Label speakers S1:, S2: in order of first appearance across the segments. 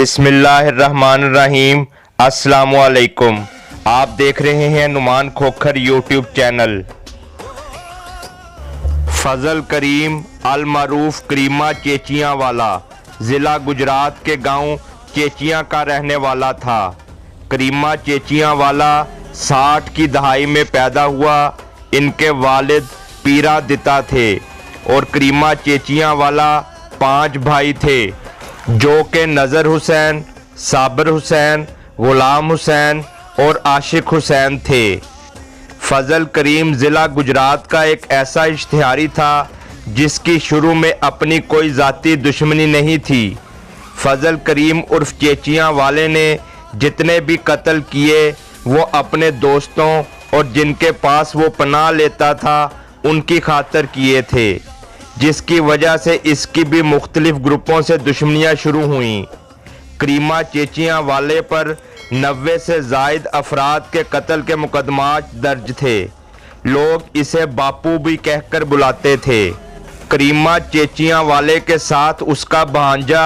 S1: बिस्मिल्लाहिर्रहमानिर्रहीम। अस्सलामुअलैकुम। आप देख रहे हैं नुमान खोखर यूट्यूब चैनल। फजल करीम अल मारूफ करीमा चेचियाँ वाला ज़िला गुजरात के गांव चेचियाँ का रहने वाला था। करीमा चेचियाँ वाला 60 की दहाई में पैदा हुआ। इनके वालिद पीरा दिता थे और करीमा चेचियाँ वाला 5 भाई थे जो कि नज़र हुसैन, साबिर हुसैन, गुलाम हुसैन और आशिक हुसैन थे। फजल करीम ज़िला गुजरात का एक ऐसा इश्तिहारी था जिसकी शुरू में अपनी कोई ज़ाती दुश्मनी नहीं थी। फजल करीम उर्फ चेचियाँ वाले ने जितने भी कत्ल किए वो अपने दोस्तों और जिनके पास वो पनाह लेता था उनकी खातिर किए थे, जिसकी वजह से इसकी भी मुख्तलिफ ग्रुपों से दुश्मनियाँ शुरू हुईं। करीमा चेचियाँ वाले पर 90 से ज़ायद अफराद के कत्ल के मुकदमात दर्ज थे। लोग इसे बापू भी कहकर बुलाते थे। करीमा चेचियाँ वाले के साथ उसका भांजा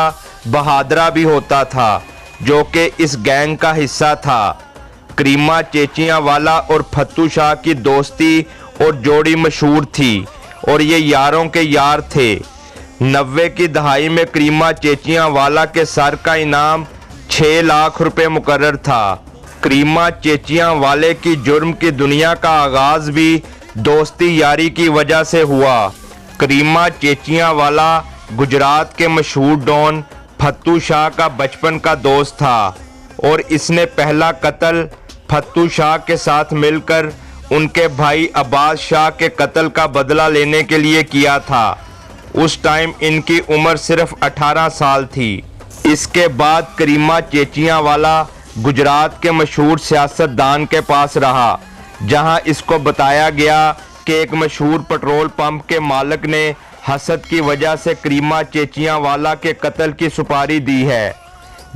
S1: बहादरा भी होता था जो कि इस गैंग का हिस्सा था। करीमा चेचियाँ वाला और फत्तू शाह की दोस्ती और जोड़ी मशहूर थी और ये यारों के यार थे। 90 की दहाई में करीमा चेचियाँ वाला के सर का इनाम 6 लाख रुपए मुकर्रर था। करीमा चेचियाँ वाले की जुर्म की दुनिया का आगाज़ भी दोस्ती यारी की वजह से हुआ। करीमा चेचियाँ वाला गुजरात के मशहूर डॉन फत्तू शाह का बचपन का दोस्त था और इसने पहला कत्ल फत्तू शाह के साथ मिलकर उनके भाई अब्बास शाह के कत्ल का बदला लेने के लिए किया था। उस टाइम इनकी उम्र सिर्फ 18 साल थी। इसके बाद करीमा चेचियाँ वाला गुजरात के मशहूर सियासतदान के पास रहा, जहां इसको बताया गया कि एक मशहूर पेट्रोल पंप के मालिक ने हसद की वजह से करीमा चेचियाँ वाला के कत्ल की सुपारी दी है,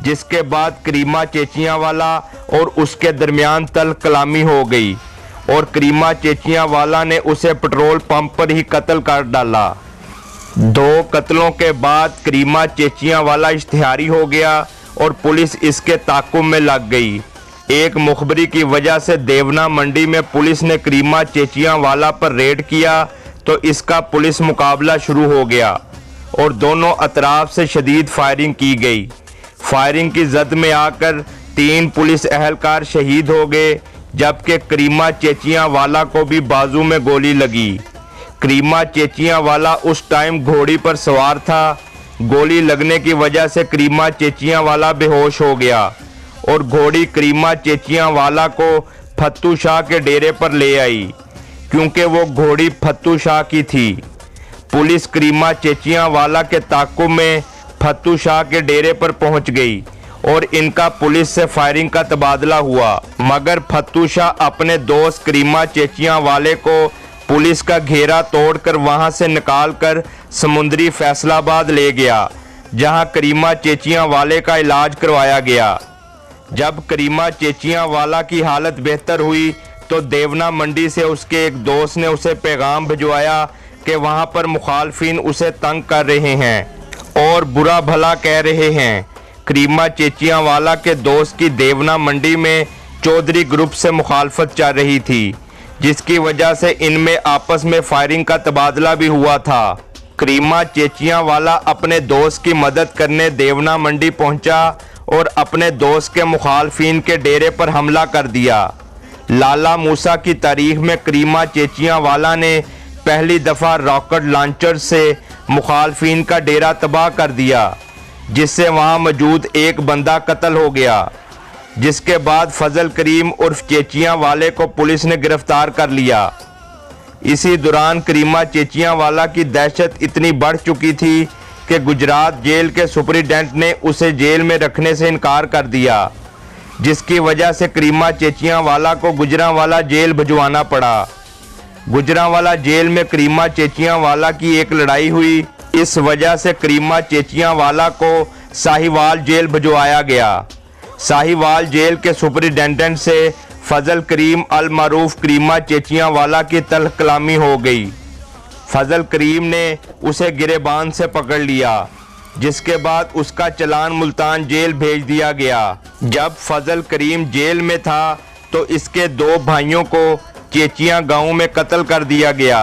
S1: जिसके बाद करीमा चेचियाँ वाला और उसके दरमियान तल्ख कलामी हो गई और करीमा चेचियाँ वाला ने उसे पेट्रोल पंप पर ही कत्ल कर डाला। 2 कत्लों के बाद करीमा चेचियाँ वाला इश्तिहारी हो गया और पुलिस इसके ताक़ुब में लग गई। एक मुखबरी की वजह से देवना मंडी में पुलिस ने करीमा चेचियाँ वाला पर रेड किया तो इसका पुलिस मुकाबला शुरू हो गया और दोनों अतराफ से शदीद फायरिंग की गई। फायरिंग की जद में आकर 3 पुलिस अहलकार शहीद हो गए, जबकि करीमा चेचियाँ वाला को भी बाजू में गोली लगी। करीमा चेचियाँ वाला उस टाइम घोड़ी पर सवार था। गोली लगने की वजह से करीमा चेचियाँ वाला बेहोश हो गया और घोड़ी करीमा चेचियाँ वाला को फत्तू शाह के डेरे पर ले आई, क्योंकि वो घोड़ी फत्तू शाह की थी। पुलिस करीमा चेचियाँ वाला के ताक़ुब में फत्तू शाह के डेरे पर पहुंच गई और इनका पुलिस से फायरिंग का तबादला हुआ, मगर फत्तू शाह अपने दोस्त करीमा चेचियाँ वाले को पुलिस का घेरा तोड़कर वहां से निकालकर समुंदरी फैसलाबाद ले गया, जहां करीमा चेचियाँ वाले का इलाज करवाया गया। जब करीमा चेचियाँ वाला की हालत बेहतर हुई तो देवना मंडी से उसके एक दोस्त ने उसे पैगाम भिजवाया कि वहां पर मुखालफिन उसे तंग कर रहे हैं और बुरा भला कह रहे हैं। करीमा चेचियाँ वाला के दोस्त की देवना मंडी में चौधरी ग्रुप से मुखालफत चल रही थी, जिसकी वजह से इनमें आपस में फायरिंग का तबादला भी हुआ था। करीमा चेचियाँ वाला अपने दोस्त की मदद करने देवना मंडी पहुंचा और अपने दोस्त के मुखालफिन के डेरे पर हमला कर दिया। लाला मूसा की तारीख में करीमा चेचियाँ वाला ने पहली दफ़ा रॉकेट लॉन्चर से मुखालफिन का डेरा तबाह कर दिया, जिससे वहां मौजूद एक बंदा कत्ल हो गया। जिसके बाद फजल करीम उर्फ चेचियाँ वाले को पुलिस ने गिरफ्तार कर लिया। इसी दौरान करीमा चेचियाँ वाला की दहशत इतनी बढ़ चुकी थी कि गुजरात जेल के सुपरिटेंडेंट ने उसे जेल में रखने से इनकार कर दिया, जिसकी वजह से करीमा चेचियाँ वाला को गुजरांवाला जेल भिजवाना पड़ा। गुजरांवाला जेल में करीमा चेचियाँ वाला की एक लड़ाई हुई। इस वजह से करीमा चेचियाँ वाला को साहिवाल जेल भिजवाया गया। साहिवाल जेल के सुपरिटेंडेंट से फजल करीम अल मारूफ करीमा चेचियाँ वाला की तल्ख कलामी हो गई। फजल करीम ने उसे गिरेबान से पकड़ लिया जिसके बाद उसका चालान मुल्तान जेल भेज दिया गया। जब फजल करीम जेल में था तो इसके 2 भाइयों को चेचियां गांव में कत्ल कर दिया गया।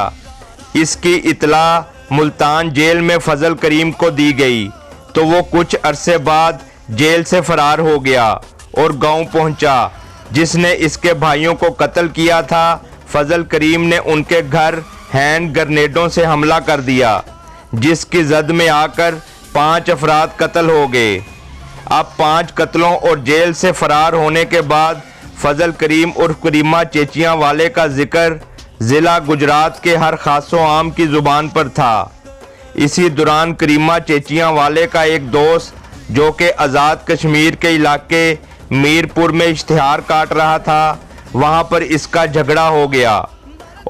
S1: इसकी इतला मुल्तान जेल में फजल करीम को दी गई तो वो कुछ अरसे बाद जेल से फरार हो गया और गांव पहुंचा। जिसने इसके भाइयों को कत्ल किया था, फजल करीम ने उनके घर हैंड ग्रेनेडों से हमला कर दिया, जिसकी जद में आकर 5 अफराद कत्ल हो गए। अब 5 कत्लों और जेल से फरार होने के बाद फजल करीम उर्फ करीमा चेचियां वाले का जिक्र ज़िला गुजरात के हर खासो आम की ज़ुबान पर था। इसी दौरान करीमा चेचियां वाले का एक दोस्त जो कि आज़ाद कश्मीर के इलाके मीरपुर में इश्तिहार काट रहा था, वहां पर इसका झगड़ा हो गया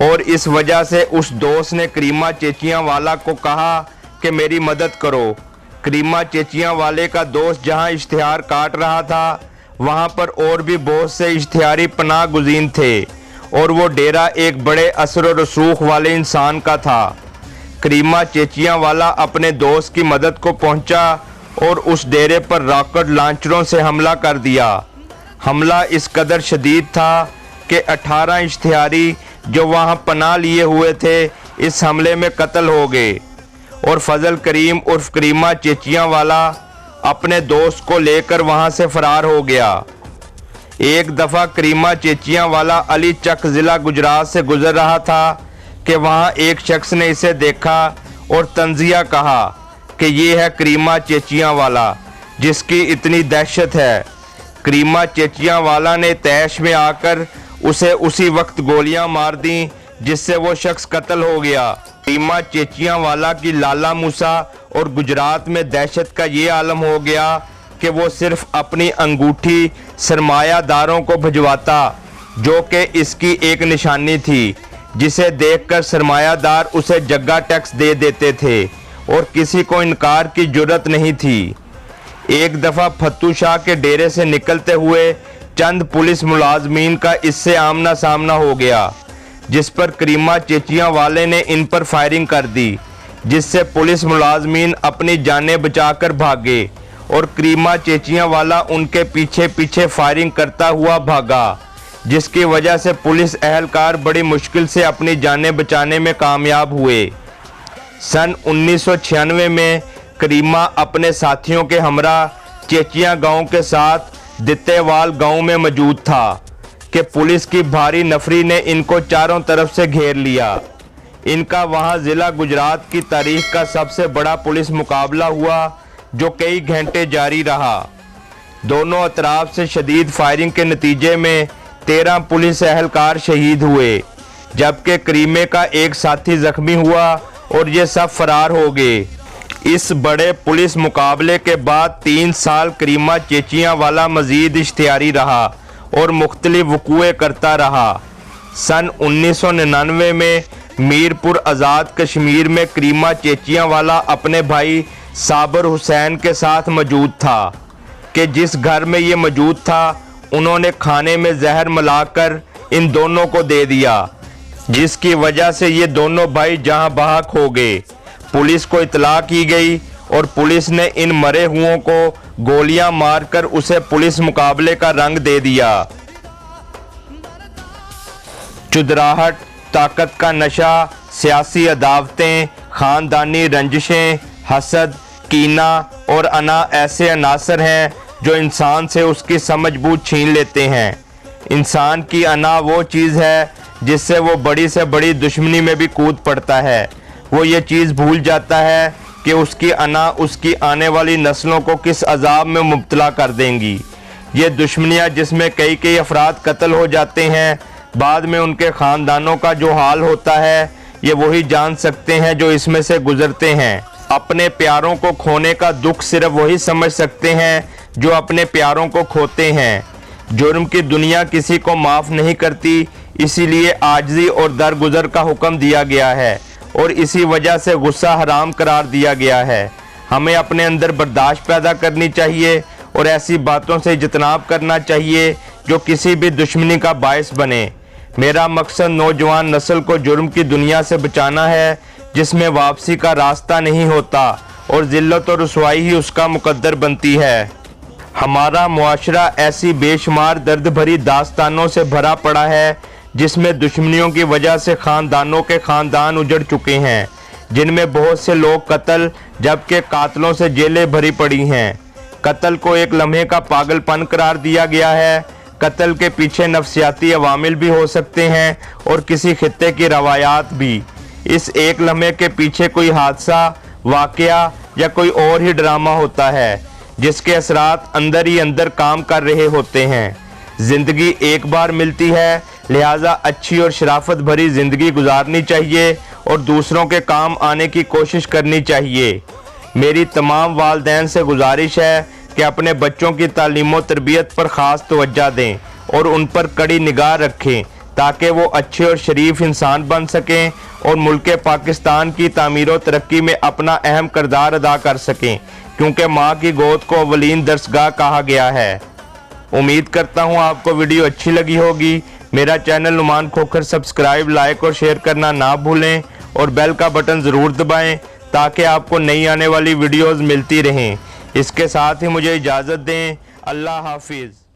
S1: और इस वजह से उस दोस्त ने करीमा चेचियां वाला को कहा कि मेरी मदद करो। करीमा चेचियां वाले का दोस्त जहां इश्तिहार काट रहा था, वहां पर और भी बहुत से इश्तिहारी पनाह गुज़ीन थे और वो डेरा एक बड़े असर और रसूख वाले इंसान का था। करीमा चेचियां वाला अपने दोस्त की मदद को पहुंचा और उस डेरे पर रॉकेट लॉन्चरों से हमला कर दिया। हमला इस कदर शदीद था कि 18 इश्तिहारी जो वहां पनाह लिए हुए थे इस हमले में कत्ल हो गए और फजल करीम उर्फ करीमा चेचियां वाला अपने दोस्त को लेकर वहां से फरार हो गया। एक दफ़ा करीमा चेचियां वाला अली चक ज़िला गुजरात से गुजर रहा था कि वहां एक शख्स ने इसे देखा और तंजिया कहा कि ये है करीमा चेचियां वाला जिसकी इतनी दहशत है। करीमा चेचियां वाला ने तैश में आकर उसे उसी वक्त गोलियां मार दी, जिससे वो शख्स कत्ल हो गया। करीमा चेचियां वाला की लाला मूसा और गुजरात में दहशत का ये आलम हो गया कि वो सिर्फ अपनी अंगूठी सरमायादारों को भिजवाता, जो कि इसकी एक निशानी थी, जिसे देखकर सरमायादार उसे जग्गा टैक्स दे देते थे और किसी को इनकार की जुर्रत नहीं थी। एक दफ़ा फत्तू शाह के डेरे से निकलते हुए चंद पुलिस मुलाजमीन का इससे आमना सामना हो गया, जिस पर करीमा चेचियां वाले ने इन पर फायरिंग कर दी, जिससे पुलिस मुलाजमीन अपनी जानें बचाकर भागे और करीमा चेचियां वाला उनके पीछे पीछे फायरिंग करता हुआ भागा, जिसकी वजह से पुलिस एहलकार बड़ी मुश्किल से अपनी जानें बचाने में कामयाब हुए। सन 1996 में करीमा अपने साथियों के हमरा चेचियां गांव के साथ दित्तेवाल गांव में मौजूद था कि पुलिस की भारी नफरी ने इनको चारों तरफ से घेर लिया। इनका वहां ज़िला गुजरात की तारीख का सबसे बड़ा पुलिस मुकाबला हुआ, जो कई घंटे जारी रहा। दोनों अतराफ से शदीद फायरिंग के नतीजे में 13 पुलिस एहलकार शहीद हुए, जबकि करीमे का एक साथी जख्मी हुआ और ये सब फरार हो गए। इस बड़े पुलिस मुकाबले के बाद 3 साल करीमा चेचियां वाला मजीद इश्तिहारी रहा और मुख्तलिफ वक़ूए करता रहा। सन 1999 में मीरपुर आज़ाद कश्मीर में करीमा चेचियां वाला अपने भाई साबर हुसैन के साथ मौजूद था कि जिस घर में ये मौजूद था उन्होंने खाने में जहर मिलाकर इन दोनों को दे दिया, जिसकी वजह से ये दोनों भाई जहां बहक हो गए। पुलिस को इतला की गई और पुलिस ने इन मरे हुओं को गोलियां मारकर उसे पुलिस मुकाबले का रंग दे दिया। चुदराहट, ताकत का नशा, सियासी अदावतें, खानदानी रंजिशें, हसद, कीना और अना ऐसे अनासर हैं जो इंसान से उसकी समझ बूझ छीन लेते हैं। इंसान की अना वो चीज़ है जिससे वो बड़ी से बड़ी दुश्मनी में भी कूद पड़ता है। वो ये चीज़ भूल जाता है कि उसकी अना उसकी आने वाली नस्लों को किस अजाब में मुब्तला कर देंगी। ये दुश्मनियाँ जिसमें कई कई अफराद कत्ल हो जाते हैं, बाद में उनके ख़ानदानों का जो हाल होता है ये वही जान सकते हैं जो इसमें से गुजरते हैं। अपने प्यारों को खोने का दुख सिर्फ वही समझ सकते हैं जो अपने प्यारों को खोते हैं। जुर्म की दुनिया किसी को माफ़ नहीं करती, इसीलिए आजिज़ी और दरगुजर का हुक्म दिया गया है और इसी वजह से गुस्सा हराम करार दिया गया है। हमें अपने अंदर बर्दाश्त पैदा करनी चाहिए और ऐसी बातों से इज्तनाब करना चाहिए जो किसी भी दुश्मनी का बायस बने। मेरा मकसद नौजवान नस्ल को जुर्म की दुनिया से बचाना है जिसमें वापसी का रास्ता नहीं होता और ज़िल्लत और रुसवाई ही उसका मुकद्दर बनती है। हमारा मुआशरा ऐसी बेशुमार दर्द भरी दास्तानों से भरा पड़ा है जिसमें दुश्मनियों की वजह से ख़ानदानों के ख़ानदान उजड़ चुके हैं, जिनमें बहुत से लोग कत्ल जबकि कातलों से जेलें भरी पड़ी हैं। कत्ल को एक लम्हे का पागलपन करार दिया गया है। कत्ल के पीछे नफ्सियाती अवामिल भी हो सकते हैं और किसी खित्ते की रवायात भी। इस एक लम्हे के पीछे कोई हादसा, वाकया या कोई और ही ड्रामा होता है जिसके असरात अंदर ही अंदर काम कर रहे होते हैं। ज़िंदगी एक बार मिलती है, लिहाजा अच्छी और शराफत भरी ज़िंदगी गुजारनी चाहिए और दूसरों के काम आने की कोशिश करनी चाहिए। मेरी तमाम वालिदैन से गुजारिश है कि अपने बच्चों की तालीम व तरबियत पर ख़ास तवज्जो दें और उन पर कड़ी निगाह रखें ताकि वो अच्छे और शरीफ इंसान बन सकें और मुल्क पाकिस्तान की तामीर व तरक्की में अपना अहम किरदार अदा कर सकें, क्योंकि माँ की गोद को अवलीन दरसगाह कहा गया है। उम्मीद करता हूँ आपको वीडियो अच्छी लगी होगी। मेरा channel Numan Khokhar subscribe, like और शेयर करना ना भूलें और बेल का बटन ज़रूर दबाएं ताकि आपको नई आने वाली वीडियोज़ मिलती रहें। इसके साथ ही मुझे इजाज़त दें। अल्लाह हाफिज़।